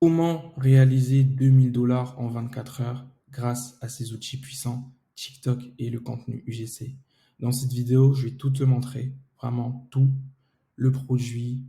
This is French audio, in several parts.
Comment réaliser 2000 $ en 24 heures grâce à ces outils puissants, TikTok et le contenu UGC? Dans cette vidéo, je vais tout te montrer, vraiment tout, le produit,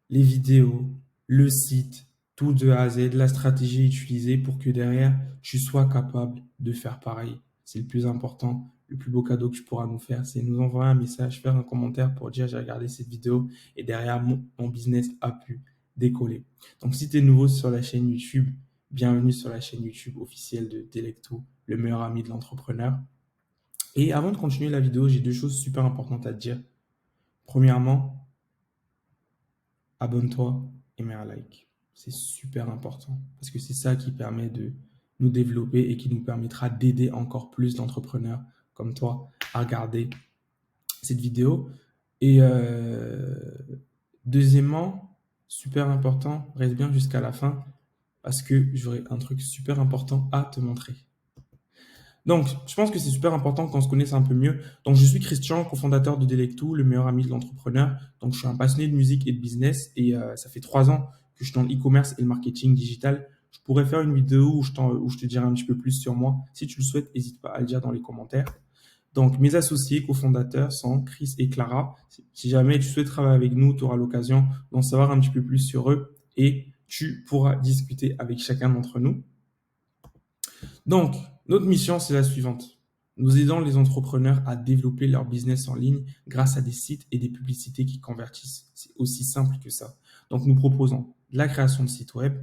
les vidéos, le site, tout de A à Z, la stratégie utilisée pour que derrière, tu sois capable de faire pareil. C'est le plus important, le plus beau cadeau que tu pourras nous faire, c'est nous envoyer un message, faire un commentaire pour dire j'ai regardé cette vidéo et derrière mon business a pu décoller. Donc si tu es nouveau sur la chaîne YouTube, bienvenue sur la chaîne YouTube officielle de Delecto, le meilleur ami de l'entrepreneur. Et avant de continuer la vidéo, j'ai deux choses super importantes à te dire. Premièrement, abonne-toi et mets un like. C'est super important parce que c'est ça qui permet de nous développer et qui nous permettra d'aider encore plus d'entrepreneurs comme toi à regarder cette vidéo. Et deuxièmement, super important, reste bien jusqu'à la fin parce que j'aurai un truc super important à te montrer. Donc, je pense que c'est super important qu'on se connaisse un peu mieux. Donc, je suis Christian, cofondateur de Delecto, le meilleur ami de l'entrepreneur. Donc, je suis un passionné de musique et de business et ça fait 3 ans que je suis dans l'e-commerce et le marketing digital. Je pourrais faire une vidéo où je te dirai un petit peu plus sur moi. Si tu le souhaites, n'hésite pas à le dire dans les commentaires. Donc, mes associés cofondateurs sont Chris et Clara. Si jamais tu souhaites travailler avec nous, tu auras l'occasion d'en savoir un petit peu plus sur eux et tu pourras discuter avec chacun d'entre nous. Donc, notre mission, c'est la suivante. Nous aidons les entrepreneurs à développer leur business en ligne grâce à des sites et des publicités qui convertissent. C'est aussi simple que ça. Donc, nous proposons de la création de sites web,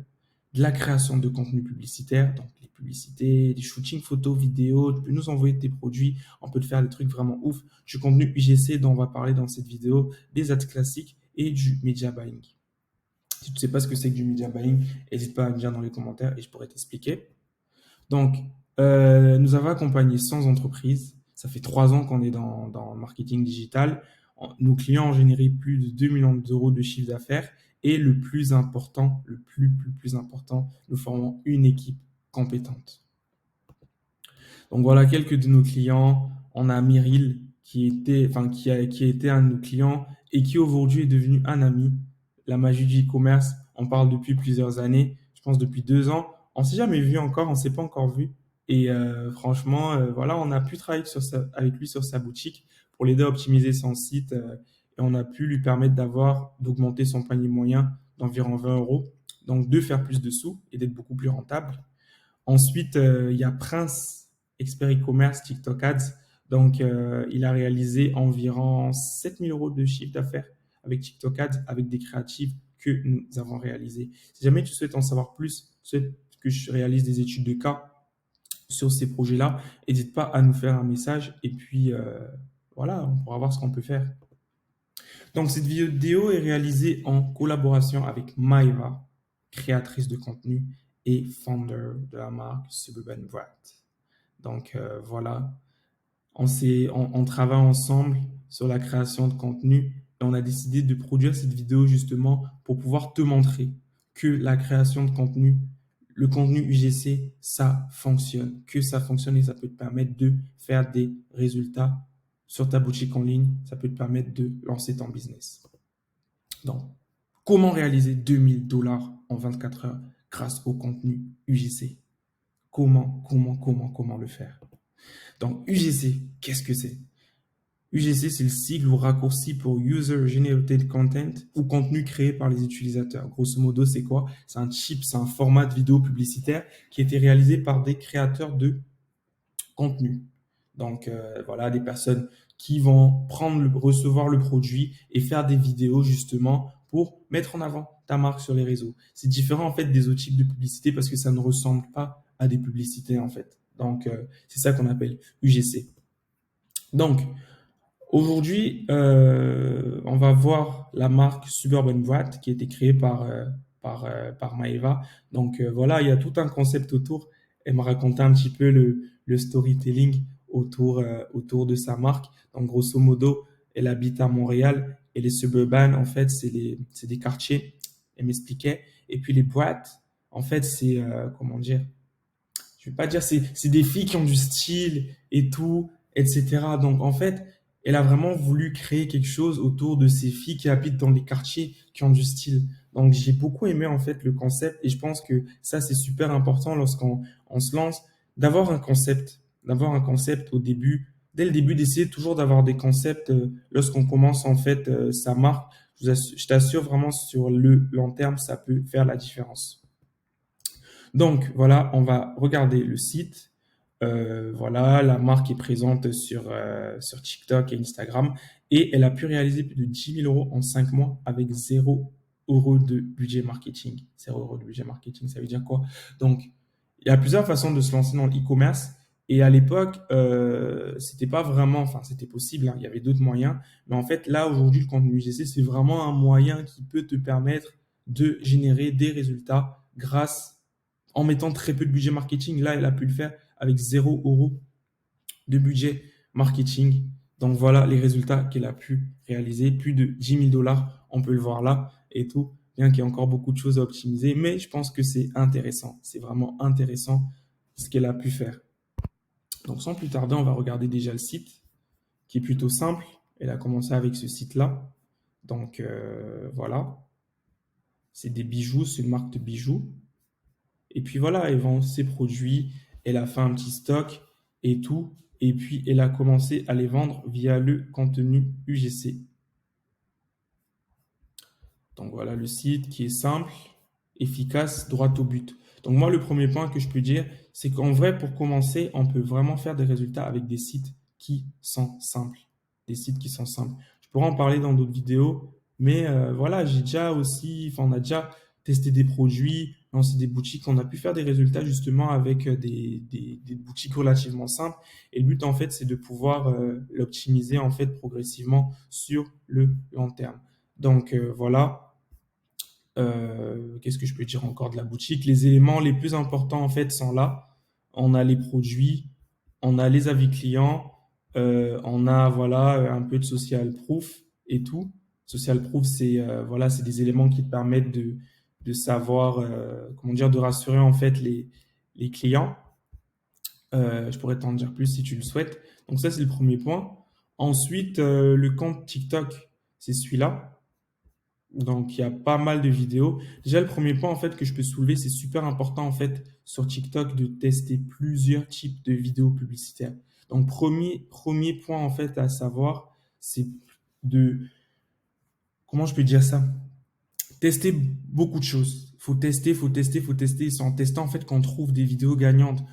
de la création de contenu publicitaire, donc les publicités, des shootings photos, vidéos, tu peux nous envoyer tes produits, on peut te faire des trucs vraiment ouf, du contenu UGC dont on va parler dans cette vidéo, des ads classiques et du media buying. Si tu ne sais pas ce que c'est que du media buying, n'hésite pas à me dire dans les commentaires et je pourrais t'expliquer. Donc, nous avons accompagné 100 entreprises. Ça fait 3 ans qu'on est dans le marketing digital. Nos clients ont généré plus de 2 millions d'euros de chiffre d'affaires. Et le plus important, le plus important, nous formons une équipe compétente. Donc voilà quelques de nos clients. On a Myril qui a été un de nos clients et qui aujourd'hui est devenu un ami. La magie du e-commerce, on parle depuis plusieurs années, je pense depuis 2 ans. On s'est jamais vu encore, on s'est pas encore vu. Et franchement, voilà, on a pu travailler avec lui sur sa boutique pour l'aider à optimiser son site et on a pu lui permettre d'augmenter son panier moyen d'environ 20 euros. Donc de faire plus de sous et d'être beaucoup plus rentable. Ensuite, il y a Prince, expert e-commerce, TikTok Ads. Donc, il a réalisé environ 7000 euros de chiffre d'affaires avec TikTok Ads, avec des créatives que nous avons réalisées. Si jamais tu souhaites en savoir plus, tu souhaites que je réalise des études de cas sur ces projets-là, n'hésite pas à nous faire un message et puis voilà, on pourra voir ce qu'on peut faire. Donc, cette vidéo est réalisée en collaboration avec Maeva, créatrice de contenu et founder de la marque Suburban Brat. Donc, voilà, on travaille ensemble sur la création de contenu et on a décidé de produire cette vidéo justement pour pouvoir te montrer que la création de contenu, le contenu UGC, ça fonctionne, que ça fonctionne et ça peut te permettre de faire des résultats sur ta boutique en ligne, ça peut te permettre de lancer ton business. Donc, comment réaliser 2000 $ en 24 heures grâce au contenu UGC? Comment le faire? Donc, UGC, qu'est-ce que c'est? UGC, c'est le sigle ou raccourci pour User Generated Content ou contenu créé par les utilisateurs. Grosso modo, c'est quoi? C'est un chip, c'est un format de vidéo publicitaire qui a été réalisé par des créateurs de contenu. Donc, voilà, des personnes qui vont recevoir le produit et faire des vidéos justement pour mettre en avant ta marque sur les réseaux. C'est différent en fait des autres types de publicités parce que ça ne ressemble pas à des publicités en fait. Donc, c'est ça qu'on appelle UGC. Donc, aujourd'hui, on va voir la marque Suburban Brat qui a été créée par Maeva. Donc, voilà, il y a tout un concept autour. Elle m'a raconté un petit peu le storytelling autour de sa marque. Donc, grosso modo, elle habite à Montréal et les suburban, en fait, c'est des quartiers. Elle m'expliquait. Et puis, les boîtes, en fait, c'est, comment dire, je vais pas dire, c'est des filles qui ont du style et tout, etc. Donc, en fait, Elle a vraiment voulu créer quelque chose autour de ces filles qui habitent dans les quartiers, qui ont du style. Donc, j'ai beaucoup aimé en fait le concept et je pense que ça, c'est super important lorsqu'on se lance, d'avoir un concept au début, dès le début, d'essayer toujours d'avoir des concepts lorsqu'on commence en fait sa marque. Je t'assure vraiment sur le long terme, ça peut faire la différence. Donc voilà, on va regarder le site. Voilà, la marque est présente sur TikTok et Instagram et elle a pu réaliser plus de 10 000 euros en 5 mois avec 0 € de budget marketing. 0 € de budget marketing, ça veut dire quoi? Donc, il y a plusieurs façons de se lancer dans l'e-commerce et à l'époque, c'était pas vraiment, enfin, c'était possible, hein, il y avait d'autres moyens, mais en fait, là, aujourd'hui, le contenu UGC, c'est vraiment un moyen qui peut te permettre de générer des résultats grâce en mettant très peu de budget marketing. Là, elle a pu le faire avec 0 € de budget marketing. Donc voilà les résultats qu'elle a pu réaliser. Plus de 10 000 $, on peut le voir là et tout. Bien qu'il y ait encore beaucoup de choses à optimiser, mais je pense que c'est intéressant. C'est vraiment intéressant ce qu'elle a pu faire. Donc sans plus tarder, on va regarder déjà le site qui est plutôt simple. Elle a commencé avec ce site-là. Donc voilà, c'est des bijoux, c'est une marque de bijoux. Et puis voilà, elle vend ses produits, elle a fait un petit stock et tout. Et puis elle a commencé à les vendre via le contenu UGC. Donc voilà le site qui est simple, efficace, droit au but. Donc moi, le premier point que je peux dire, c'est qu'en vrai, pour commencer, on peut vraiment faire des résultats avec des sites qui sont simples. Des sites qui sont simples. Je pourrais en parler dans d'autres vidéos, mais voilà, j'ai déjà aussi, enfin, on a déjà testé des produits, lancé des boutiques, on a pu faire des résultats justement avec des boutiques relativement simples. Et le but, en fait, c'est de pouvoir l'optimiser, en fait, progressivement sur le long terme. Donc voilà. Qu'est-ce que je peux dire encore de la boutique? Les éléments les plus importants en fait sont là. On a les produits, on a les avis clients, on a voilà un peu de social proof et tout. Social proof, c'est voilà, c'est des éléments qui te permettent de savoir comment dire, de rassurer en fait les clients. Je pourrais t'en dire plus si tu le souhaites. Donc ça, c'est le premier point. Ensuite, le compte TikTok, c'est celui-là. Donc, il y a pas mal de vidéos. Déjà, le premier point, en fait, que je peux soulever, c'est super important, en fait, sur TikTok, de tester plusieurs types de vidéos publicitaires. Donc, premier point, en fait, à savoir, c'est de, comment je peux dire ça? Tester beaucoup de choses. Faut tester, faut tester, faut tester. C'est en testant, en fait, qu'on trouve des vidéos gagnantes.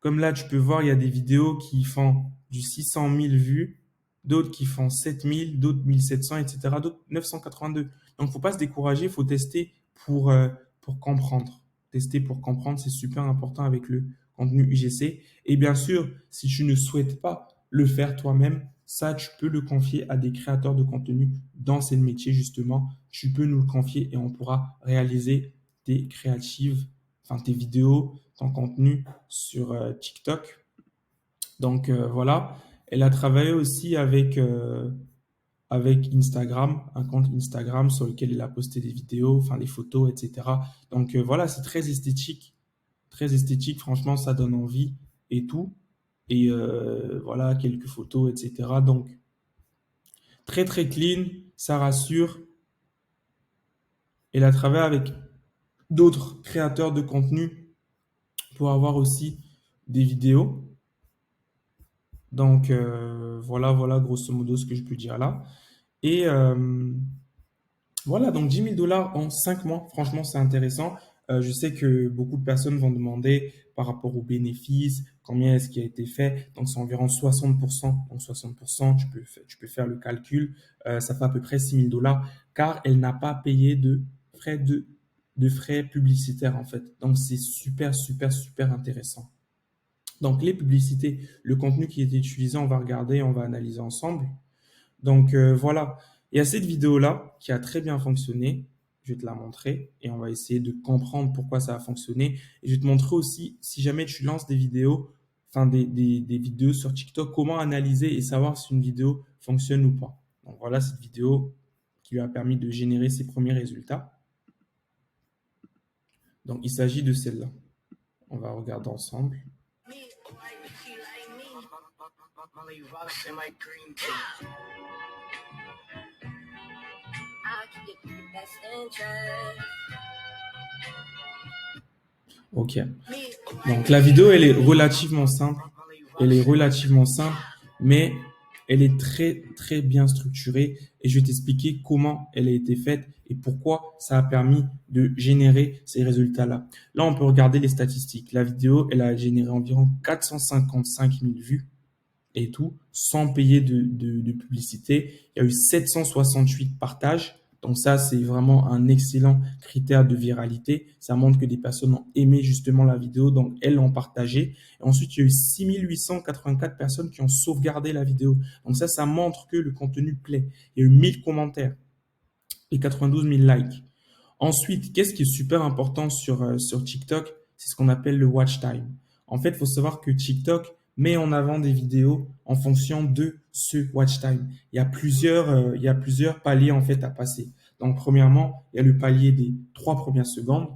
Comme là, tu peux voir, il y a des vidéos qui font du 600 000 vues, d'autres qui font 7 000, d'autres 1 700, etc., d'autres 982. Donc, faut pas se décourager, faut tester pour comprendre. Tester pour comprendre, c'est super important avec le contenu UGC. Et bien sûr, si tu ne souhaites pas le faire toi-même, ça, tu peux le confier à des créateurs de contenu dans ces métiers, justement. Tu peux nous le confier et on pourra réaliser tes créatives, enfin tes vidéos, ton contenu sur TikTok. Donc voilà, elle a travaillé aussi avec Instagram, un compte Instagram sur lequel elle a posté des vidéos, enfin des photos, etc. Donc voilà, c'est très esthétique, franchement, ça donne envie et tout. Et voilà, quelques photos, etc. Donc très très clean, ça rassure. Elle a travaillé avec d'autres créateurs de contenu pour avoir aussi des vidéos. Donc voilà grosso modo ce que je peux dire là. Et voilà, donc 10 000 $ en 5 mois, franchement c'est intéressant. Je sais que beaucoup de personnes vont demander par rapport aux bénéfices, combien est-ce qui a été fait. Donc c'est environ 60%. Donc 60%, tu peux faire le calcul. Ça fait à peu près 6 000 $ car elle n'a pas payé frais de frais publicitaires en fait. Donc c'est super, super, super intéressant. Donc, les publicités, le contenu qui est utilisé, on va regarder, on va analyser ensemble. Donc, voilà. Il y a cette vidéo-là qui a très bien fonctionné. Je vais te la montrer et on va essayer de comprendre pourquoi ça a fonctionné. Et je vais te montrer aussi, si jamais tu lances des vidéos, enfin des vidéos sur TikTok, comment analyser et savoir si une vidéo fonctionne ou pas. Donc, voilà cette vidéo qui lui a permis de générer ses premiers résultats. Donc, il s'agit de celle-là. On va regarder ensemble. Ok. Donc la vidéo, elle est relativement simple. Elle est relativement simple, mais elle est très, très bien structurée et je vais t'expliquer comment elle a été faite et pourquoi ça a permis de générer ces résultats-là. Là, on peut regarder les statistiques. La vidéo, elle a généré environ 455 000 vues et tout, sans payer de publicité. Il y a eu 768 partages. Donc ça, c'est vraiment un excellent critère de viralité. Ça montre que des personnes ont aimé justement la vidéo, donc elles l'ont partagée. Et ensuite, il y a eu 6 884 personnes qui ont sauvegardé la vidéo. Donc ça montre que le contenu plaît. Il y a eu 1000 commentaires et 92 000 likes. Ensuite, qu'est-ce qui est super important sur TikTok? C'est ce qu'on appelle le watch time. En fait, il faut savoir que TikTok met en avant des vidéos en fonction de ce watch time. Il y a plusieurs paliers en fait à passer. Donc, premièrement, il y a le palier des 3 premières secondes.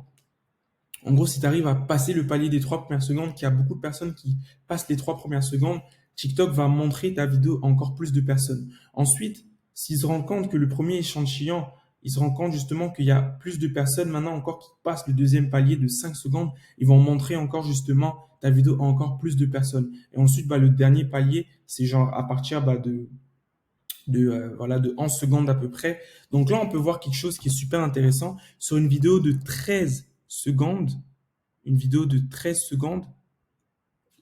En gros, si tu arrives à passer le palier des 3 premières secondes, qu'il y a beaucoup de personnes qui passent les 3 premières secondes, TikTok va montrer ta vidéo à encore plus de personnes. Ensuite, s'ils se rendent compte que le premier échantillon, ils se rendent compte justement qu'il y a plus de personnes maintenant encore qui passent le deuxième palier de 5 secondes, ils vont montrer encore justement ta vidéo à encore plus de personnes. Et ensuite, le dernier palier, c'est genre à partir de 11 secondes à peu près. Donc là, on peut voir quelque chose qui est super intéressant. Sur une vidéo de 13 secondes,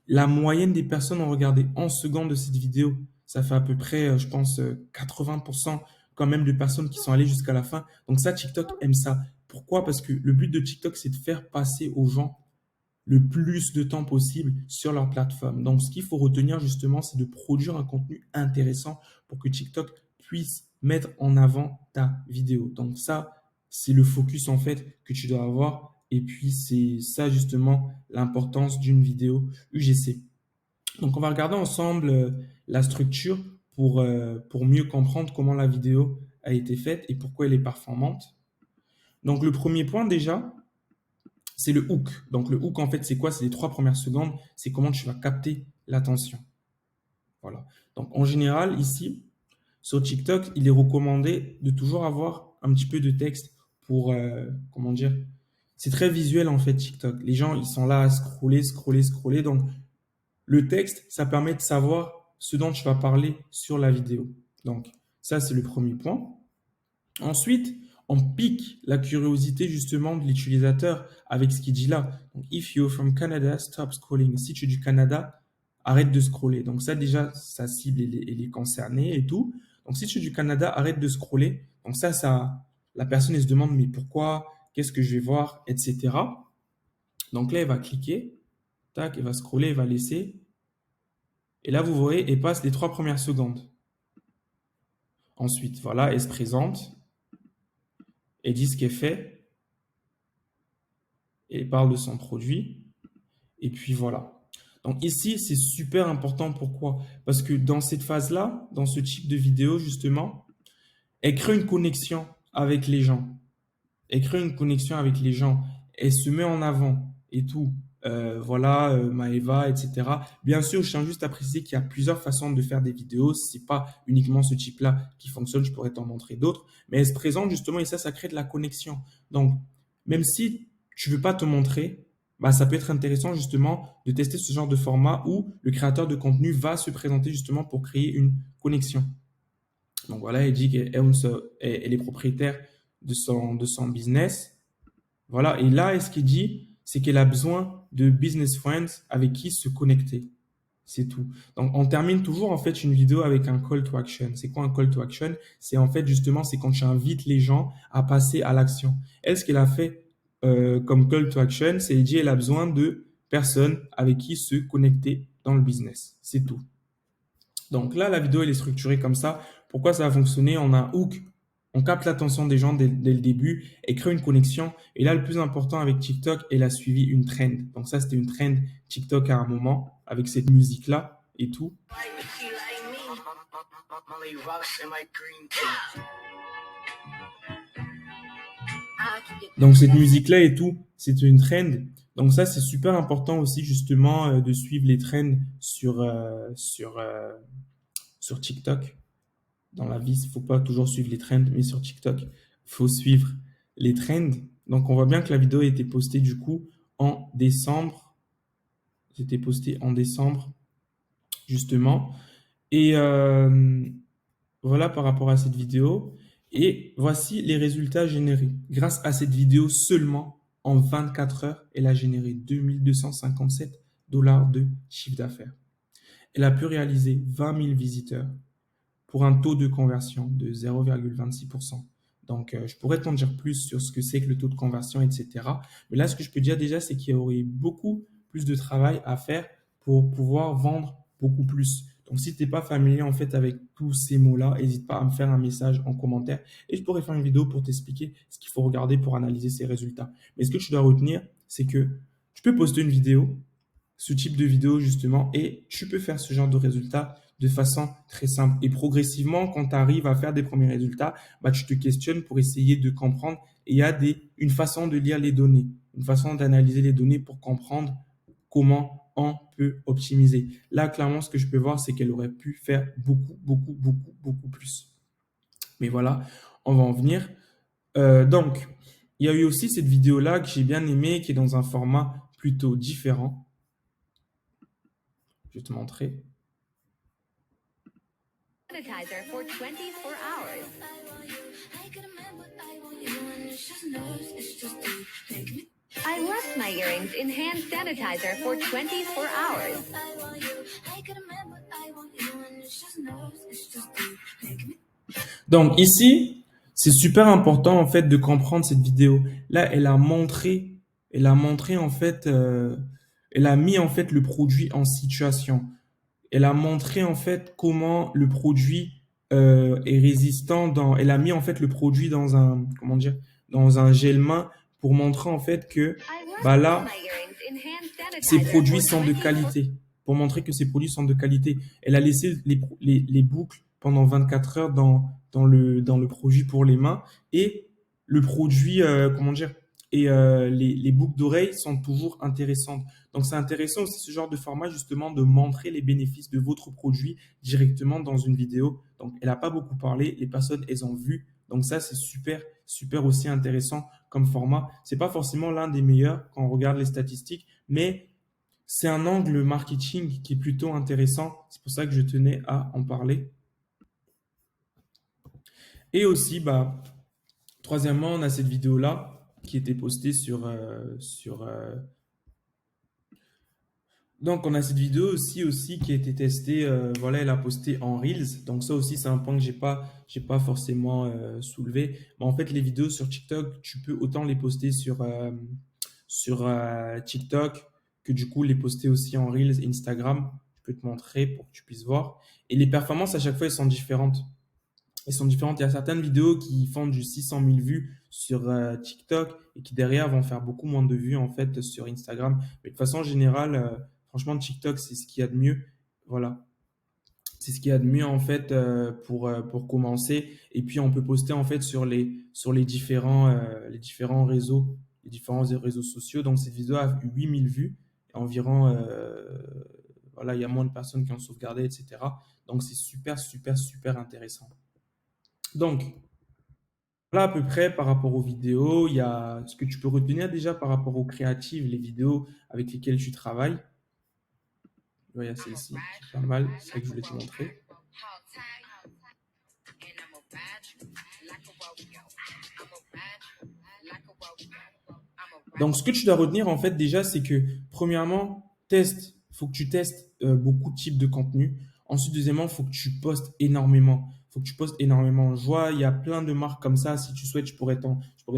la moyenne des personnes ont regardé 11 secondes de cette vidéo. Ça fait à peu près, je pense, 80% quand même de personnes qui sont allées jusqu'à la fin. Donc ça, TikTok aime ça. Pourquoi? Parce que le but de TikTok, c'est de faire passer aux gens le plus de temps possible sur leur plateforme. Donc, ce qu'il faut retenir justement, c'est de produire un contenu intéressant pour que TikTok puisse mettre en avant ta vidéo. Donc, ça, c'est le focus en fait que tu dois avoir. Et puis, c'est ça justement l'importance d'une vidéo UGC. Donc, on va regarder ensemble la structure pour mieux comprendre comment la vidéo a été faite et pourquoi elle est performante. Donc, le premier point déjà, c'est le hook. Donc le hook, en fait, c'est quoi? C'est les 3 premières secondes. C'est comment tu vas capter l'attention. Voilà. Donc en général, ici, sur TikTok, il est recommandé de toujours avoir un petit peu de texte pour, comment dire, c'est très visuel en fait TikTok. Les gens, ils sont là à scroller, scroller, scroller. Donc le texte, ça permet de savoir ce dont tu vas parler sur la vidéo. Donc ça, c'est le premier point. Ensuite, on pique la curiosité justement de l'utilisateur avec ce qu'il dit là. Donc, if you're from Canada, stop scrolling. Si tu es du Canada, arrête de scroller. Donc ça déjà, sa cible, elle est concernée et tout. Donc si tu es du Canada, arrête de scroller. Donc la personne, elle se demande, mais pourquoi? Qu'est-ce que je vais voir? Etc. Donc là, elle va cliquer. Tac, elle va scroller, elle va laisser. Et là, vous voyez, elle passe les 3 premières secondes. Ensuite, voilà, elle se présente. Elle dit ce qu'elle fait. Elle parle de son produit. Et puis voilà. Donc ici, c'est super important. Pourquoi? Parce que dans cette phase-là, dans ce type de vidéo, justement, elle crée une connexion avec les gens. Elle crée une connexion avec les gens. Elle se met en avant et tout. Voilà, Maëva, etc. Bien sûr, je tiens juste à préciser qu'il y a plusieurs façons de faire des vidéos. C'est pas uniquement ce type-là qui fonctionne. Je pourrais t'en montrer d'autres. Mais elle se présente justement et ça crée de la connexion. Donc, même si tu veux pas te montrer, ça peut être intéressant justement de tester ce genre de format où le créateur de contenu va se présenter justement pour créer une connexion. Donc voilà, elle dit elle est propriétaire de son business. Voilà, et là, ce qu'il dit, c'est qu'elle a besoin de business friends avec qui se connecter. C'est tout. Donc, on termine toujours en fait une vidéo avec un call to action. C'est quoi un call to action? C'est en fait justement, c'est quand tu invites les gens à passer à l'action. Elle, ce qu'elle a fait comme call to action, c'est dit elle a besoin de personnes avec qui se connecter dans le business. C'est tout. Donc là, la vidéo, elle est structurée comme ça. Pourquoi ça va fonctionner? On a un hook, on capte l'attention des gens dès le début et crée une connexion. Et là, le plus important avec TikTok, elle a suivi une trend. Donc ça, c'était une trend TikTok à un moment avec cette musique-là et tout. Donc cette musique-là et tout, c'est une trend. Donc ça, c'est super important aussi justement de suivre les trends sur TikTok. Dans la vie, il ne faut pas toujours suivre les trends, mais sur TikTok, il faut suivre les trends. Donc on voit bien que la vidéo a été postée du coup en décembre. C'était posté en décembre justement. Et voilà par rapport à cette vidéo. Et voici les résultats générés. Grâce à cette vidéo seulement, en 24 heures, elle a généré 2257 dollars de chiffre d'affaires. Elle a pu réaliser 20 000 visiteurs pour un taux de conversion de 0,26%. Donc, je pourrais t'en dire plus sur ce que c'est que le taux de conversion, etc. Mais là, ce que je peux dire déjà, c'est qu'il y aurait beaucoup plus de travail à faire pour pouvoir vendre beaucoup plus. Donc, si tu n'es pas familier en fait avec tous ces mots-là, n'hésite pas à me faire un message en commentaire et je pourrais faire une vidéo pour t'expliquer ce qu'il faut regarder pour analyser ces résultats. Mais ce que tu dois retenir, c'est que tu peux poster une vidéo, ce type de vidéo justement, et tu peux faire ce genre de résultats de façon très simple. Et progressivement, quand tu arrives à faire des premiers résultats, bah, tu te questionnes pour essayer de comprendre. Et il y a une façon de lire les données, une façon d'analyser les données pour comprendre comment on peut optimiser. Là, clairement, ce que je peux voir, c'est qu'elle aurait pu faire beaucoup, beaucoup, beaucoup, beaucoup plus. Mais voilà, on va en venir. Donc, il y a eu aussi cette vidéo-là que j'ai bien aimée, qui est dans un format plutôt différent. Je vais te montrer. Sanitizer for 24 hours. I left my earrings in hand sanitizer for 24 hours. Donc ici, c'est super important en fait de comprendre cette vidéo. Là, elle a montré en fait, elle a mis en fait le produit en situation. Elle a montré en fait comment le produit est résistant elle a mis en fait le produit dans un, comment dire, dans un gel main pour montrer en fait que, bah là, ces produits sont de qualité. Pour montrer que ces produits sont de qualité. Elle a laissé les boucles pendant 24 heures dans le produit pour les mains et le produit, comment dire, et les boucles d'oreilles sont toujours intéressantes. Donc, c'est intéressant aussi ce genre de format, justement, de montrer les bénéfices de votre produit directement dans une vidéo. Donc, elle n'a pas beaucoup parlé, les personnes, elles ont vu. Donc, ça, c'est super, super aussi intéressant comme format. C'est pas forcément l'un des meilleurs quand on regarde les statistiques, mais c'est un angle marketing qui est plutôt intéressant. C'est pour ça que je tenais à en parler. Et aussi, bah, troisièmement, on a cette vidéo-là qui était postée donc, on a cette vidéo aussi qui a été testée. Voilà, elle a posté en Reels. Donc, ça aussi, c'est un point que j'ai pas forcément soulevé. Mais en fait, les vidéos sur TikTok, tu peux autant les poster sur TikTok que du coup les poster aussi en Reels, Instagram. Je peux te montrer pour que tu puisses voir. Et les performances, à chaque fois, elles sont différentes. Elles sont différentes. Il y a certaines vidéos qui font du 600 000 vues sur TikTok et qui derrière vont faire beaucoup moins de vues en fait sur Instagram. Mais de façon générale, franchement, TikTok, c'est ce qu'il y a de mieux. Voilà. C'est ce qu'il y a de mieux en fait pour commencer. Et puis on peut poster en fait sur les différents réseaux, les différents réseaux sociaux. Donc cette vidéo a eu 8000 vues, environ, voilà, il y a moins de personnes qui ont sauvegardé, etc. Donc c'est super, super, super intéressant. Donc voilà à peu près par rapport aux vidéos, il y a ce que tu peux retenir déjà par rapport aux créatives, les vidéos avec lesquelles tu travailles. Il y a celle-ci qui est pas mal, c'est ça que je voulais te montrer. Donc, ce que tu dois retenir, en fait, déjà, c'est que, premièrement, teste. Il faut que tu testes beaucoup de types de contenus. Ensuite, deuxièmement, il faut que tu postes énormément. Il faut que tu postes énormément. Je vois, il y a plein de marques comme ça. Si tu souhaites, je pourrais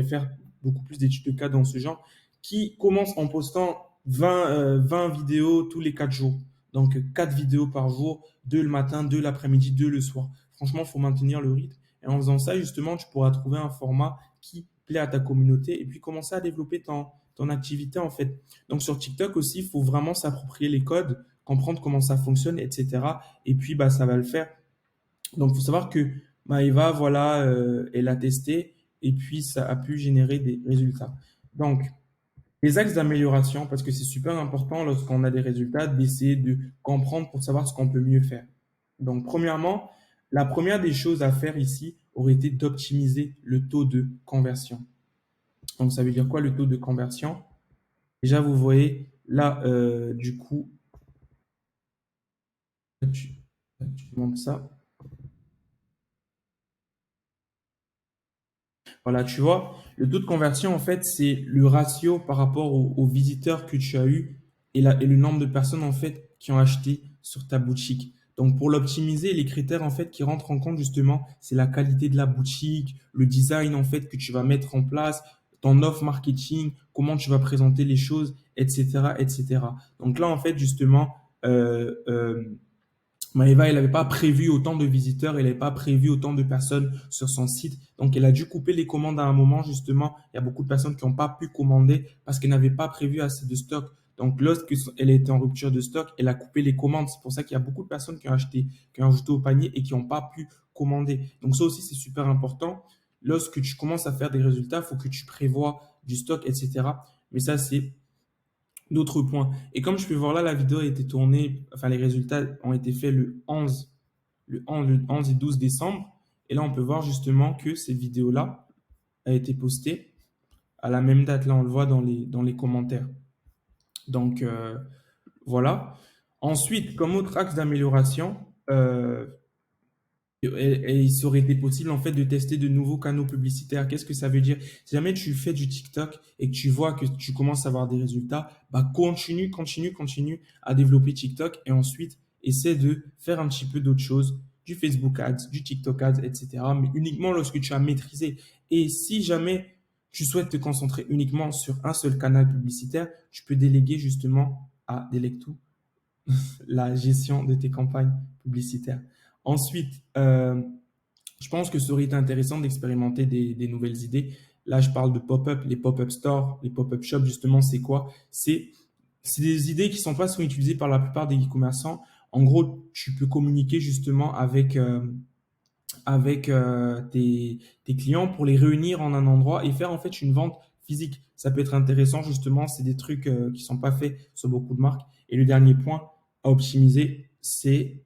faire beaucoup plus d'études de cas dans ce genre, qui commencent en postant 20 vidéos tous les 4 jours. Donc, 4 vidéos par jour, 2 le matin, 2 l'après-midi, 2 le soir. Franchement, il faut maintenir le rythme. Et en faisant ça, justement, tu pourras trouver un format qui plaît à ta communauté et puis commencer à développer ton activité en fait. Donc sur TikTok aussi, il faut vraiment s'approprier les codes, comprendre comment ça fonctionne, etc. Et puis bah, ça va le faire. Donc il faut savoir que Maëva, voilà, elle a testé et puis ça a pu générer des résultats. Donc Les axes d'amélioration, parce que c'est super important lorsqu'on a des résultats d'essayer de comprendre pour savoir ce qu'on peut mieux faire. Donc, premièrement, la première des choses à faire ici aurait été d'optimiser le taux de conversion. Donc, ça veut dire quoi le taux de conversion? Déjà, vous voyez là, du coup, tu, tu montres ça. Voilà, tu vois, le taux de conversion, en fait, c'est le ratio par rapport aux visiteurs que tu as eu et le nombre de personnes, en fait, qui ont acheté sur ta boutique. Donc, pour l'optimiser, les critères, en fait, qui rentrent en compte, justement, c'est la qualité de la boutique, le design, en fait, que tu vas mettre en place, ton offre marketing, comment tu vas présenter les choses, etc., etc. Donc là, en fait, justement, euh, euh, Maëva, elle n'avait pas prévu autant de visiteurs, elle n'avait pas prévu autant de personnes sur son site. Donc, elle a dû couper les commandes à un moment, justement. Il y a beaucoup de personnes qui n'ont pas pu commander parce qu'elle n'avait pas prévu assez de stock. Donc, lorsqu'elle était en rupture de stock, elle a coupé les commandes. C'est pour ça qu'il y a beaucoup de personnes qui ont acheté, qui ont ajouté au panier et qui n'ont pas pu commander. Donc, ça aussi, c'est super important. Lorsque tu commences à faire des résultats, il faut que tu prévois du stock, etc. Mais ça, c'est d'autres points. Et comme je peux voir là, la vidéo a été tournée, enfin les résultats ont été faits le 11 et 12 décembre. Et là, on peut voir justement que cette vidéo-là a été postée à la même date. Là, on le voit dans les commentaires. Donc, voilà. Ensuite, comme autre axe d'amélioration, et il serait été possible en fait de tester de nouveaux canaux publicitaires. Qu'est-ce que ça veut dire? Si jamais tu fais du TikTok et que tu vois que tu commences à avoir des résultats, bah continue à développer TikTok et ensuite essaie de faire un petit peu d'autres choses, du Facebook Ads, du TikTok Ads, etc. Mais uniquement lorsque tu as maîtrisé. Et si jamais tu souhaites te concentrer uniquement sur un seul canal publicitaire, tu peux déléguer justement à Delectoo la gestion de tes campagnes publicitaires. Ensuite, je pense que ça aurait été intéressant d'expérimenter des nouvelles idées. Là, je parle de pop-up, les pop-up stores, les pop-up shops, justement, c'est quoi? C'est des idées qui sont pas souvent utilisées par la plupart des e-commerçants. En gros, tu peux communiquer justement avec tes clients pour les réunir en un endroit et faire en fait une vente physique. Ça peut être intéressant justement, c'est des trucs qui sont pas faits sur beaucoup de marques. Et le dernier point à optimiser, c'est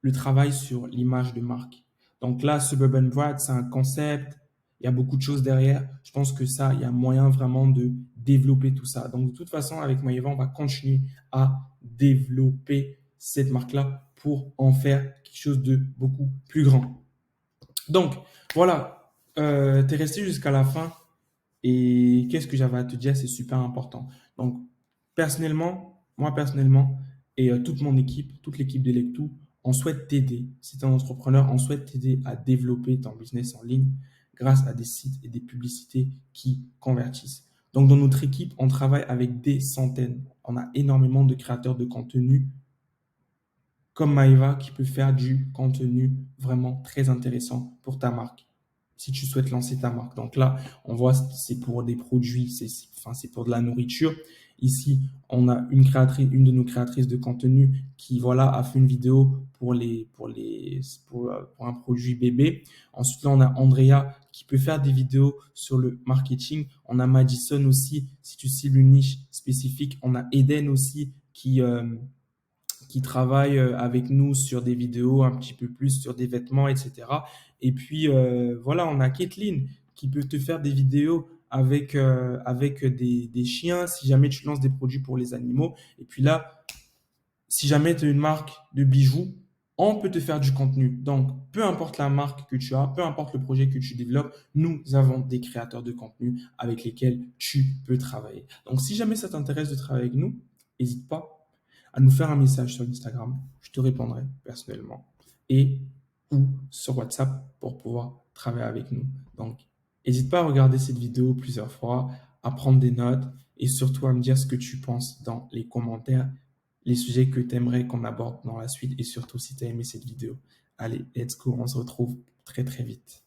le travail sur l'image de marque. Donc là, Suburban Brand, c'est un concept, il y a beaucoup de choses derrière. Je pense que ça, il y a moyen vraiment de développer tout ça. Donc de toute façon, avec Maëva, on va continuer à développer cette marque-là pour en faire quelque chose de beaucoup plus grand. Donc voilà, tu es resté jusqu'à la fin et qu'est-ce que j'avais à te dire, c'est super important. Donc moi personnellement, et toute mon équipe, toute l'équipe d'Electoo, on souhaite t'aider. Si tu es un entrepreneur, on souhaite t'aider à développer ton business en ligne grâce à des sites et des publicités qui convertissent. Donc dans notre équipe, on travaille avec des centaines. On a énormément de créateurs de contenu comme Maeva qui peut faire du contenu vraiment très intéressant pour ta marque. Si tu souhaites lancer ta marque. Donc là, on voit, c'est pour des produits, enfin, c'est pour de la nourriture. Ici, on a une de nos créatrices de contenu qui, voilà, a fait une vidéo pour un produit bébé. Ensuite, là, on a Andrea qui peut faire des vidéos sur le marketing. On a Madison aussi, si tu cibles une niche spécifique. On a Eden aussi qui travaille avec nous sur des vidéos un petit peu plus sur des vêtements, etc. Et puis voilà, on a Kathleen qui peut te faire des vidéos avec des chiens si jamais tu lances des produits pour les animaux. Et puis là, si jamais tu as une marque de bijoux, on peut te faire du contenu. Donc, peu importe la marque que tu as, peu importe le projet que tu développes, nous avons des créateurs de contenu avec lesquels tu peux travailler. Donc, si jamais ça t'intéresse de travailler avec nous, n'hésite pas à nous faire un message sur Instagram. Je te répondrai personnellement. Et ou sur WhatsApp pour pouvoir travailler avec nous. Donc, n'hésite pas à regarder cette vidéo plusieurs fois, à prendre des notes et surtout à me dire ce que tu penses dans les commentaires, les sujets que tu aimerais qu'on aborde dans la suite et surtout si tu as aimé cette vidéo. Allez, let's go, on se retrouve très très vite.